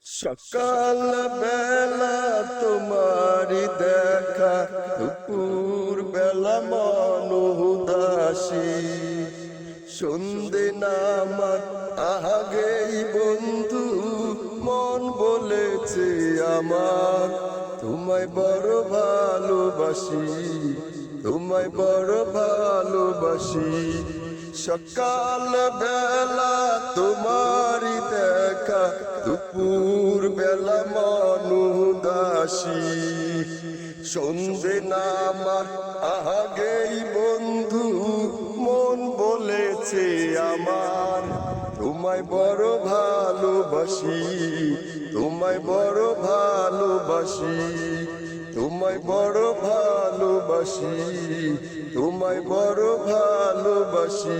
সকাল বেলা তোমারি দেখা, দুপুর বেলা মন উদাসী, সন্ধে নামার আগেই বন্ধু মন বলেছে আমার, তোমায় বড় ভালোবাসি, তোমায় বড় ভালোবাসি। সকাল বেলা তোমারি দেখা, দুপুর বেলা মন উদাসী, সন্ধে নামার আগেই বন্ধু মন বলেছে আমার, তোমায় বড় ভালোবাসি, তোমায় বড় ভালোবাসি, তোমায় বড় ভালোবাসি, তোমায় বড় ভালোবাসি।